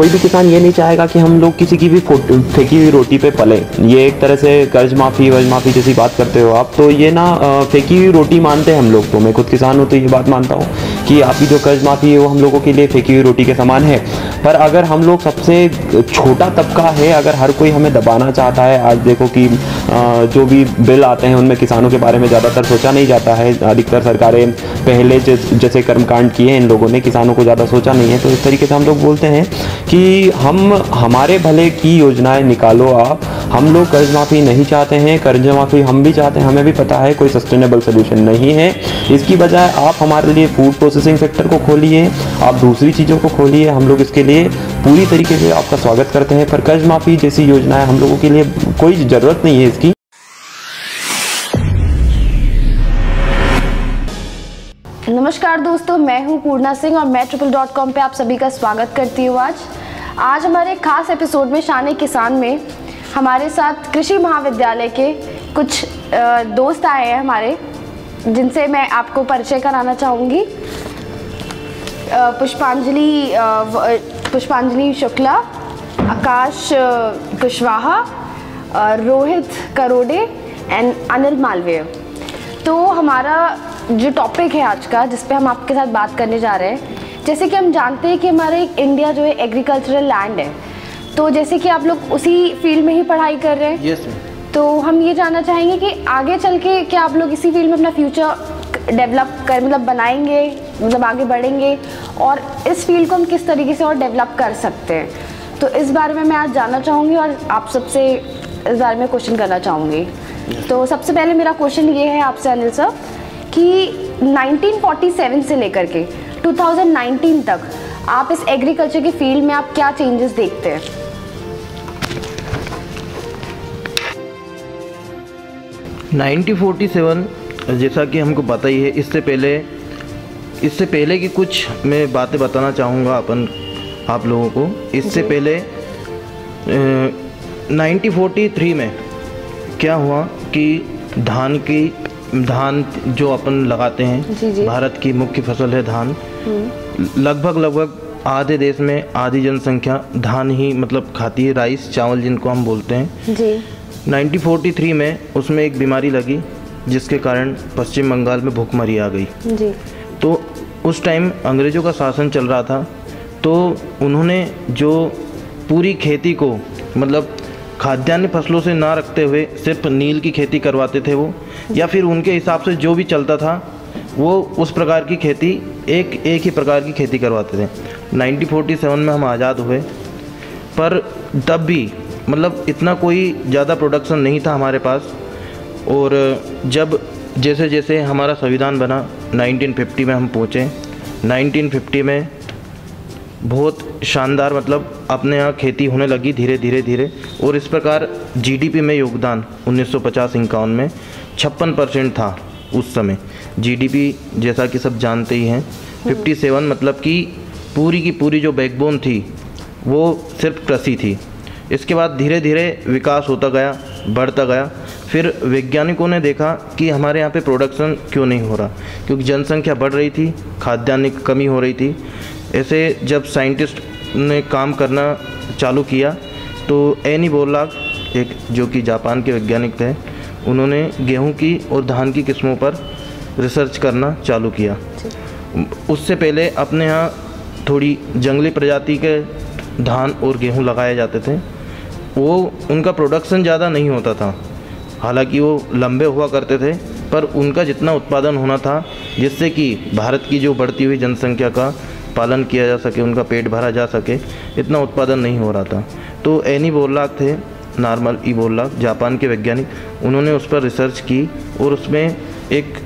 कोई भी किसान ये नहीं चाहेगा कि हम लोग किसी की भी फेंकी हुई रोटी पे पले। ये एक तरह से कर्ज माफ़ी वर्ज माफ़ी जैसी बात करते हो आप, तो ये ना फेंकी हुई रोटी मानते हैं हम लोग। तो मैं खुद किसान हूँ तो ये बात मानता हूँ कि आपकी जो कर्ज माफ़ी है वो हम लोगों के लिए फेंकी हुई रोटी के समान है। पर अगर हम लोग सबसे छोटा तबका है, अगर हर कोई हमें दबाना चाहता है, आज देखो कि जो भी बिल आते हैं उनमें किसानों के बारे में ज़्यादातर सोचा नहीं जाता है। अधिकतर सरकारें पहले जैसे कर्मकांड किए इन लोगों ने, किसानों को ज़्यादा सोचा नहीं है। तो इस तरीके से हम लोग बोलते हैं कि हमारे भले की योजनाएं निकालो आप। हम लोग कर्ज माफ़ी नहीं चाहते हैं, कर्ज माफ़ी हम भी चाहते हैं, हमें भी पता है कोई सस्टेनेबल सोल्यूशन नहीं है। इसकी बजाय आप हमारे लिए फूड प्रोसेसिंग सेक्टर को खोलिए, आप दूसरी चीज़ों को खोलिए। हम लोग इसके लिए पूरी तरीके से आपका स्वागत करते हैं, पर कर्ज माफ़ी जैसी योजनाएं हम लोगों के लिए कोई ज़रूरत नहीं है इसकी। नमस्कार दोस्तों, मैं हूं पूर्णा सिंह और मैं triple.com पे आप सभी का स्वागत करती हूं। आज हमारे खास एपिसोड में शान किसान में हमारे साथ कृषि महाविद्यालय के कुछ दोस्त आए हैं हमारे, जिनसे मैं आपको परिचय कराना चाहूँगी। पुष्पांजलि शुक्ला, आकाश कुशवाहा, रोहित करोड़े एंड अनिल मालवीय। तो हमारा जो टॉपिक है आज का, जिस पे हम आपके साथ बात करने जा रहे हैं, जैसे कि हम जानते हैं कि हमारे इंडिया जो है एग्रीकल्चरल लैंड है, तो जैसे कि आप लोग उसी फील्ड में ही पढ़ाई कर रहे हैं। यस। तो हम ये जानना चाहेंगे कि आगे चल के क्या आप लोग इसी फील्ड में अपना फ्यूचर डेवलप कर मतलब बनाएंगे, मतलब आगे बढ़ेंगे, और इस फील्ड को हम किस तरीके से और डेवलप कर सकते हैं। तो इस बारे में मैं आज जानना चाहूँगी और आप सबसे इस बारे में क्वेश्चन करना चाहूँगी। तो सबसे पहले मेरा क्वेश्चन ये है आपसे अनिल सर कि 1947 से लेकर के 2019 तक आप इस एग्रीकल्चर के फील्ड में आप क्या चेंजेस देखते हैं? जैसा कि हमको पता ही है, इससे पहले की कुछ मैं बातें बताना चाहूँगा आप लोगों को। इससे पहले 1943 में क्या हुआ कि धान जो अपन लगाते हैं, भारत की मुख्य फसल है धान। लगभग आधे देश में आधी जनसंख्या धान ही मतलब खाती है, राइस चावल जिनको हम बोलते हैं जी। 1943 में उसमें एक बीमारी लगी जिसके कारण पश्चिम बंगाल में भूखमरी आ गई जी। तो उस टाइम अंग्रेज़ों का शासन चल रहा था, तो उन्होंने जो पूरी खेती को मतलब खाद्यान्न फसलों से ना रखते हुए सिर्फ नील की खेती करवाते थे वो, या फिर उनके हिसाब से जो भी चलता था वो उस प्रकार की खेती एक ही प्रकार की खेती करवाते थे। 1947 में हम आज़ाद हुए, पर तब भी मतलब इतना कोई ज़्यादा प्रोडक्शन नहीं था हमारे पास। और जब जैसे जैसे हमारा संविधान बना 1950 में हम पहुँचे। 1950 में बहुत शानदार मतलब अपने यहाँ खेती होने लगी धीरे धीरे, और इस प्रकार जीडीपी में योगदान 1950-51 में 56% था उस समय। जीडीपी जैसा कि सब जानते ही हैं। 57 मतलब कि पूरी की पूरी जो बैकबोन थी वो सिर्फ कृषि थी। इसके बाद धीरे धीरे विकास होता गया, बढ़ता गया। फिर वैज्ञानिकों ने देखा कि हमारे यहाँ पे प्रोडक्शन क्यों नहीं हो रहा, क्योंकि जनसंख्या बढ़ रही थी, खाद्यान्न की कमी हो रही थी। ऐसे जब साइंटिस्ट ने काम करना चालू किया तो एनी बोरलाग, एक जो कि जापान के वैज्ञानिक थे, उन्होंने गेहूं की और धान की किस्मों पर रिसर्च करना चालू किया। उससे पहले अपने यहाँ थोड़ी जंगली प्रजाति के धान और गेहूं लगाए जाते थे। वो उनका प्रोडक्शन ज़्यादा नहीं होता था, हालांकि वो लंबे हुआ करते थे, पर उनका जितना उत्पादन होना था जिससे कि भारत की जो बढ़ती हुई जनसंख्या का पालन किया जा सके, उनका पेट भरा जा सके, इतना उत्पादन नहीं हो रहा था। तो एनी बोरलाग थे, नॉर्मल ई बोरलाग, जापान के वैज्ञानिक, उन्होंने उस पर रिसर्च की और उसमें एक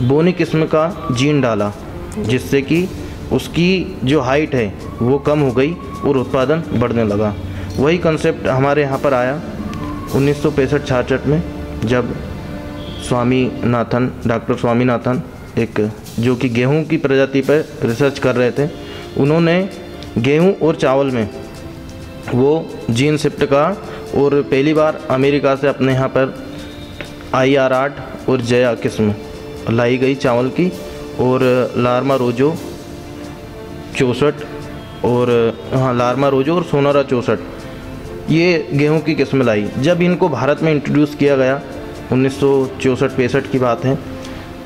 बोनी किस्म का जीन डाला जिससे कि उसकी जो हाइट है वो कम हो गई और उत्पादन बढ़ने लगा। वही कंसेप्ट हमारे यहाँ पर आया 1965-66 में, जब डॉक्टर स्वामीनाथन एक जो कि गेहूं की प्रजाति पर रिसर्च कर रहे थे, उन्होंने गेहूं और चावल में वो जीन शिफ्ट का, और पहली बार अमेरिका से अपने यहाँ पर IR8 और जया किस्म लाई गई चावल की, और लार्मा रोजो 64 और हाँ लार्मा रोजो और सोनारा 64, ये गेहूं की किस्म लाई। जब इनको भारत में इंट्रोड्यूस किया गया 1964-65 की बात है,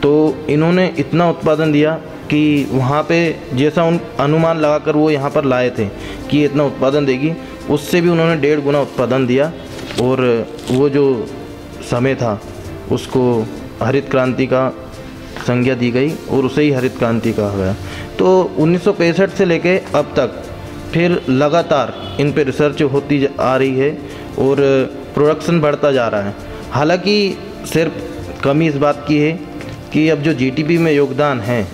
तो इन्होंने इतना उत्पादन दिया कि वहाँ पे जैसा उन अनुमान लगाकर वो यहाँ पर लाए थे कि इतना उत्पादन देगी, उससे भी उन्होंने 1.5 गुना उत्पादन दिया। और वो जो समय था उसको हरित क्रांति का संज्ञा दी गई और उसे ही हरित क्रांति कहा गया। तो 1965 से लेके अब तक फिर लगातार इन पे रिसर्च होती आ रही है और प्रोडक्शन बढ़ता जा रहा है। हालांकि सिर्फ कमी इस बात की है कि अब जो जीडीपी में योगदान है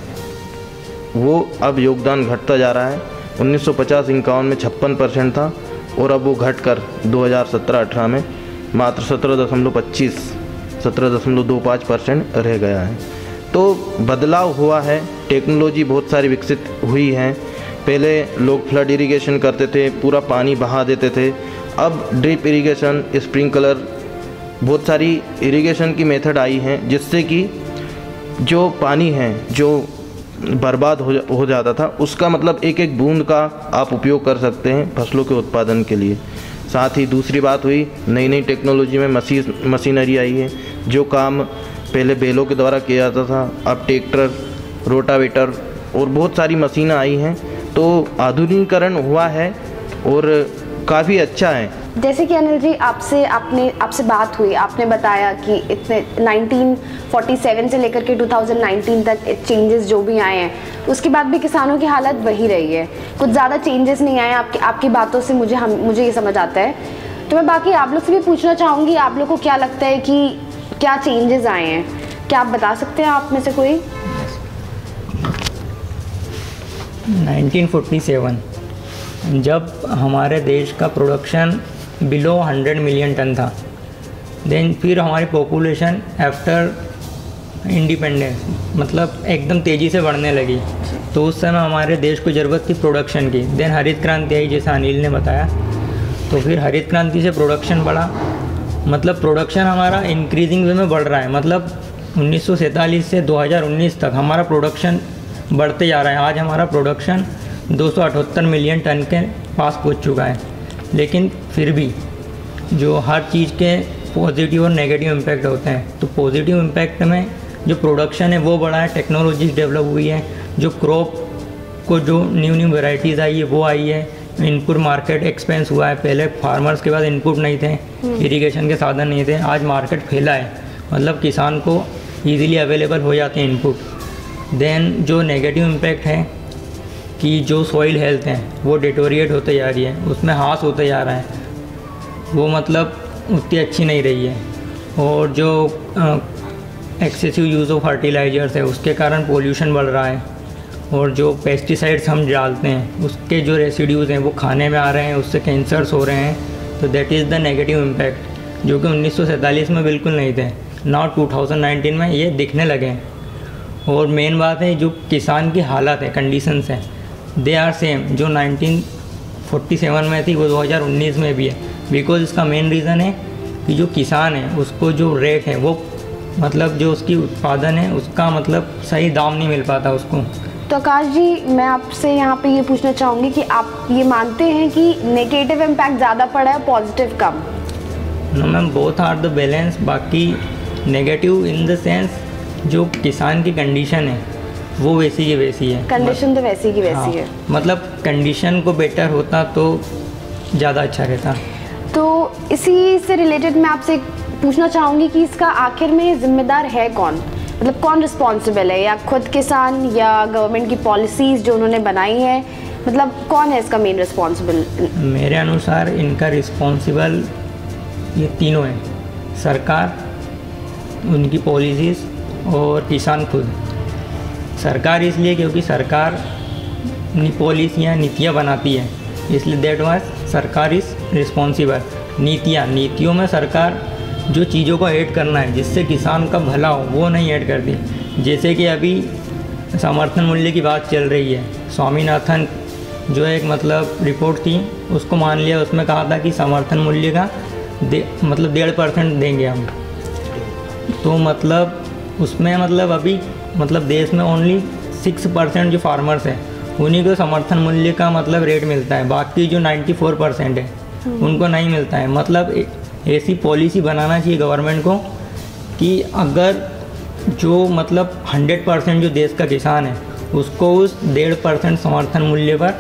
वो अब योगदान घटता जा रहा है। 1950-51 में 56% था और अब वो घटकर 2017-18 में मात्र 17.25% रह गया है। तो बदलाव हुआ है, टेक्नोलॉजी बहुत सारी विकसित हुई है। पहले लोग फ्लड इरिगेशन करते थे, पूरा पानी बहा देते थे। अब ड्रिप इरिगेशन, स्प्रिंकलर, बहुत सारी इरिगेशन की मेथड आई हैं जिससे कि जो पानी है जो बर्बाद हो जाता था उसका मतलब एक एक बूंद का आप उपयोग कर सकते हैं फसलों के उत्पादन के लिए। साथ ही दूसरी बात हुई, नई नई टेक्नोलॉजी में मशीनरी आई है। जो काम पहले बैलों के द्वारा किया जाता था अब ट्रैक्टर, रोटावेटर और बहुत सारी मशीनें आई हैं। तो आधुनिकीकरण हुआ है और काफ़ी अच्छा है। जैसे कि अनिल जी आपसे बात हुई, आपने बताया कि इतने 1947 से लेकर के 2019 तक चेंजेस जो भी आए हैं उसके बाद भी किसानों की हालत वही रही है, कुछ ज़्यादा चेंजेस नहीं आए। आपकी बातों से मुझे ये समझ आता है। तो मैं बाकी आप लोग से भी पूछना चाहूँगी, आप लोग को क्या लगता है कि क्या चेंजेस आए हैं? क्या आप बता सकते हैं आप में से कोई? 1947 जब हमारे देश का प्रोडक्शन बिलो 100 मिलियन टन था, देन फिर हमारी पॉपुलेशन आफ्टर इंडिपेंडेंस मतलब एकदम तेज़ी से बढ़ने लगी। तो उस समय हमारे देश को ज़रूरत थी प्रोडक्शन की। देन हरित क्रांति आई जैसा अनिल ने बताया, तो फिर हरित क्रांति से प्रोडक्शन बढ़ा। मतलब प्रोडक्शन हमारा इंक्रीजिंग वे में बढ़ रहा है। मतलब 1947 से 2019 तक हमारा प्रोडक्शन बढ़ते जा रहा है। आज हमारा प्रोडक्शन 278 मिलियन टन के पास पहुंच चुका है। लेकिन फिर भी जो हर चीज़ के पॉजिटिव और नेगेटिव इम्पैक्ट होते हैं, तो पॉजिटिव इम्पैक्ट में जो प्रोडक्शन है वो बढ़ा है, टेक्नोलॉजीज डेवलप हुई है, जो क्रॉप को जो न्यू वैरायटीज़ आई है वो आई है, इनपुट मार्केट एक्सपेंस हुआ है। पहले फार्मर्स के पास इनपुट नहीं थे, इरिगेशन के साधन नहीं थे, आज मार्केट फैला है, मतलब किसान को ईजिली अवेलेबल हो जाते हैं इनपुट। देन जो नेगेटिव इम्पैक्ट है कि जो सॉइल हेल्थ है वो डिटोरिएट होते जा रही है, उसमें ह्रास होते जा रहा है, वो मतलब उतनी अच्छी नहीं रही है। और जो एक्सेसिव यूज़ ऑफ फर्टिलाइजर्स है उसके कारण पोल्यूशन बढ़ रहा है। और जो पेस्टिसाइड्स हम डालते हैं उसके जो रेसिड्यूज़ हैं वो खाने में आ रहे हैं, उससे कैंसर्स हो रहे हैं। तो that is the negative impact जो कि 1947 में बिल्कुल नहीं थे। नाउ 2019 में ये दिखने लगे हैं। और मेन बात है जो किसान की हालत है, कंडीशंस हैं, दे आर सेम जो 1947 में थी वो 2019 में भी है। बिकॉज इसका मेन रीज़न है कि जो किसान है उसको जो रेट है वो मतलब जो उसकी उत्पादन है उसका मतलब सही दाम नहीं मिल पाता उसको। तो आकाश जी, मैं आपसे यहाँ पे ये पूछना चाहूँगी कि आप ये मानते हैं कि नेगेटिव इम्पैक्ट ज़्यादा पड़ा है, पॉजिटिव कम? No ma'am, both are the balance. बाकी नेगेटिव इन द सेंस जो किसान की कंडीशन है वो वैसी की वैसी है। कंडीशन तो वैसी की वैसी हाँ, है। मतलब कंडीशन को बेटर होता तो ज़्यादा अच्छा रहता। तो इसी से रिलेटेड मैं आपसे पूछना चाहूँगी कि इसका आखिर में जिम्मेदार है कौन? मतलब कौन रिस्पॉन्सिबल है, या खुद किसान या गवर्नमेंट की पॉलिसीज़ जो उन्होंने बनाई है, मतलब कौन है इसका मेन रिस्पॉन्सिबल? मेरे अनुसार इनका रिस्पॉन्सिबल ये तीनों हैं, सरकार, उनकी पॉलिसीज़ और किसान खुद। सरकार इसलिए क्योंकि सरकार पॉलिसियाँ, नीतियाँ बनाती है, इसलिए दैट वाज सरकार इज़ रिस्पॉन्सिबल। नीतियों में सरकार जो चीज़ों को ऐड करना है जिससे किसान का भला हो वो नहीं ऐड करती। जैसे कि अभी समर्थन मूल्य की बात चल रही है, स्वामीनाथन जो एक मतलब रिपोर्ट थी उसको मान लिया, उसमें कहा था कि समर्थन मूल्य का मतलब 1.5% देंगे हम। तो मतलब उसमें मतलब अभी मतलब देश में ओनली 6% जो फार्मर्स हैं उन्हीं को समर्थन मूल्य का मतलब रेट मिलता है, बाकी जो 94% है उनको नहीं मिलता है। मतलब ऐसी पॉलिसी बनाना चाहिए गवर्नमेंट को कि अगर जो मतलब 100% जो देश का किसान है उसको उस 1.5% समर्थन मूल्य पर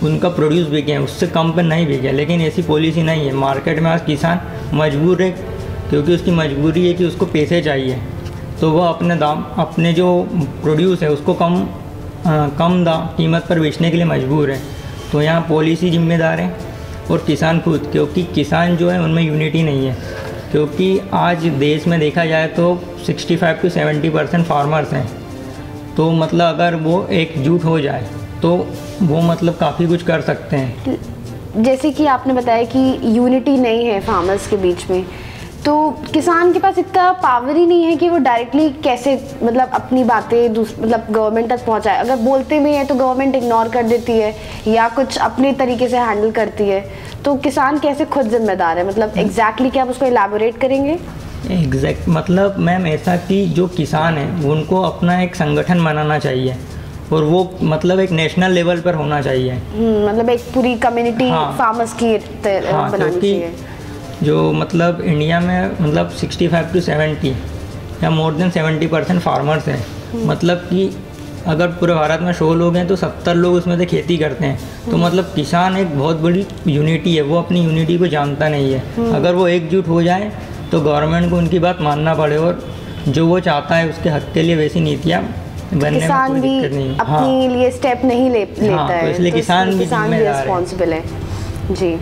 उनका प्रोड्यूस बिके, उससे कम पर नहीं बिके। लेकिन ऐसी पॉलिसी नहीं है। मार्केट में आज किसान मजबूर है, क्योंकि उसकी मजबूरी है कि उसको पैसे चाहिए, तो वह अपने दाम, अपने जो प्रोड्यूस है उसको कम कीमत पर बेचने के लिए मजबूर है। तो यहाँ पॉलिसी जिम्मेदार है और किसान खुद, क्योंकि किसान जो है उनमें यूनिटी नहीं है। क्योंकि आज देश में देखा जाए तो 65 से 70% फार्मर्स हैं। तो मतलब अगर वो एकजुट हो जाए तो वो मतलब काफ़ी कुछ कर सकते हैं। जैसे कि आपने बताया कि यूनिटी नहीं है फार्मर्स के बीच में, तो किसान के पास इतना पावर ही नहीं है कि वो डायरेक्टली कैसे मतलब अपनी बातें मतलब गवर्नमेंट तक पहुंचाए। अगर बोलते भी हैं तो गवर्नमेंट इग्नोर कर देती है या कुछ अपने तरीके से हैंडल करती है। तो किसान कैसे खुद जिम्मेदार है, मतलब एग्जैक्टली क्या आप उसको इलैबोरेट करेंगे? मतलब मैम ऐसा कि जो किसान है उनको अपना एक संगठन बनाना चाहिए और वो मतलब एक नेशनल लेवल पर होना चाहिए। मतलब एक पूरी कम्युनिटी फार्मर्स की बनानी चाहिए। जो मतलब इंडिया में मतलब 65 से 70 या मोर देन 70% फार्मर्स हैं। मतलब कि अगर पूरे भारत में 100 लोग हैं तो 70 लोग उसमें से खेती करते हैं। तो मतलब किसान एक बहुत बड़ी यूनिटी है, वो अपनी यूनिटी को जानता नहीं है। अगर वो एकजुट हो जाए तो गवर्नमेंट को उनकी बात मानना पड़े और जो वो चाहता है उसके हक के लिए वैसी नीतियाँ बनने किसान में कोई भी दिक्कत नहीं। अपने लिए स्टेप नहीं लेता है, तो इसलिए किसान भी रिस्पॉन्सिबल है। जी।